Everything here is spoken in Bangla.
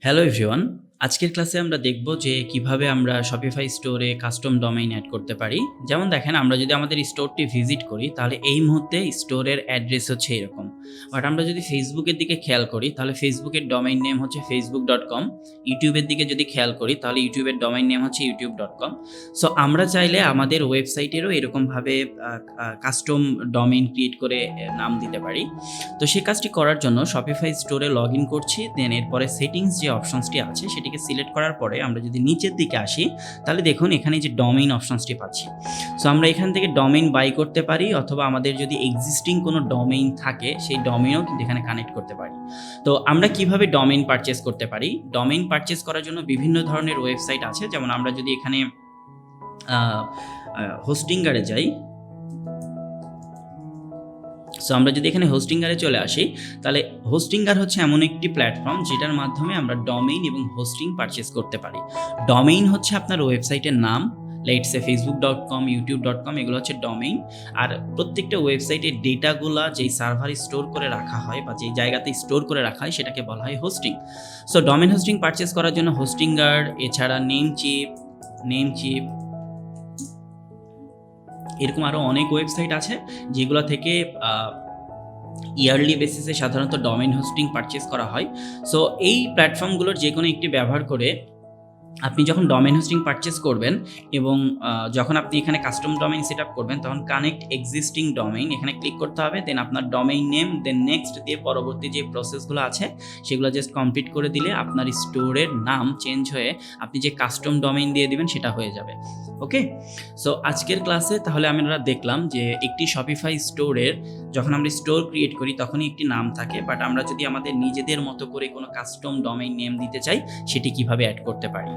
হ্যালো এভরিওয়ান, আজকের ক্লাসে আমরা দেখব যে কিভাবে আমরা শপিফাই স্টোরে কাস্টম ডোমেইন অ্যাড করতে পারি। যেমন দেখেন, আমরা যদি আমাদের স্টোরটি ভিজিট করি তাহলে এই মুহূর্তে স্টোরের অ্যাড্রেস হচ্ছে এরকম। বাট আমরা যদি ফেসবুকের দিকে খেয়াল করি তাহলে ফেসবুকের ডোমেইন নেম হচ্ছে facebook.com। ইউটিউবের দিকে যদি খেয়াল করি তাহলে ইউটিউবের ডোমেইন নেম হচ্ছে youtube.com। সো আমরা চাইলে আমাদের ওয়েবসাইটেরও এরকমভাবে কাস্টম ডোমেইন ক্রিয়েট করে নাম দিতে পারি। তো সেই কাজটি করার জন্য শপিফাই স্টোরে লগ ইন করছি, দেন এরপরে সেটিংস যে অপশনসটি আছে সেটিকে সিলেক্ট করার পরে আমরা যদি নিচের দিকে আসি তাহলে দেখুন এখানে যে ডোমেইন অপশনসটি পাচ্ছি। সো আমরা এখান থেকে ডোমেইন বাই করতে পারি, অথবা আমাদের যদি এক্সিস্টিং কোনো ডোমেইন থাকে সেই ডোমেইনও কিন্তু এখানে কানেক্ট করতে পারি। তো আমরা কিভাবে ডোমেইন পারচেস করতে পারি? ডোমেইন পারচেস করার জন্য বিভিন্ন ধরনের ওয়েবসাইট আছে। যেমন আমরা যদি এখানে হোস্টিঙ্গারে যাই, সো আমরা যদি এখানে হোস্টিঙ্গারে চলে আসি তাহলে হোস্টিঙ্গার হচ্ছে এমন একটি প্ল্যাটফর্ম যেটার মাধ্যমে আমরা ডোমেইন এবং হোস্টিং পারচেস করতে পারি। ডোমেইন হচ্ছে আপনার ওয়েবসাইটের নাম, লেটস সে facebook.com, youtube.com, এগুলো হচ্ছে ডোমেইন। আর প্রত্যেকটা ওয়েবসাইটের ডেটাগুলা যেই সার্ভারে স্টোর করে রাখা হয় বা যেই জায়গাতে স্টোর করে রাখা হয় সেটাকে বলা হয় hosting. So domain hosting purchase করার জন্য হোস্টিঙ্গার, এছাড়া নেমচিপ, এরকম আরও অনেক ওয়েবসাইট আছে যেগুলো থেকে ইয়ারলি বেসিসে সাধারণত ডোমেইন হোস্টিং পারচেস করা হয়। সো এই প্ল্যাটফর্মগুলোর যে কোনো একটি ব্যবহার করে আপনি যখন ডোমেইন হোস্টিং পারচেস করবেন এবং যখন আপনি এখানে কাস্টম ডোমেইন সেট আপ করবেন তখন কানেক্ট এক্সিস্টিং ডোমেইন এখানে ক্লিক করতে হবে। দেন আপনার ডোমেইন নেম, দেন নেক্সট দিয়ে পরবর্তী যে প্রসেসগুলো আছে সেগুলো জাস্ট কমপ্লিট করে দিলে আপনার স্টোরের নাম চেঞ্জ হয়ে আপনি যে কাস্টম ডোমেইন দিয়ে দিবেন সেটা হয়ে যাবে। ওকে, সো আজকের ক্লাসে তাহলে আমরা দেখলাম যে একটি শপিফাই স্টোরের যখন আমরা স্টোর ক্রিয়েট করি তখনই একটি নাম থাকে, বাট আমরা যদি আমাদের নিজেদের মতো করে কোনো কাস্টম ডোমেইন নেম দিতে চাই সেটি কিভাবে অ্যাড করতে পারি।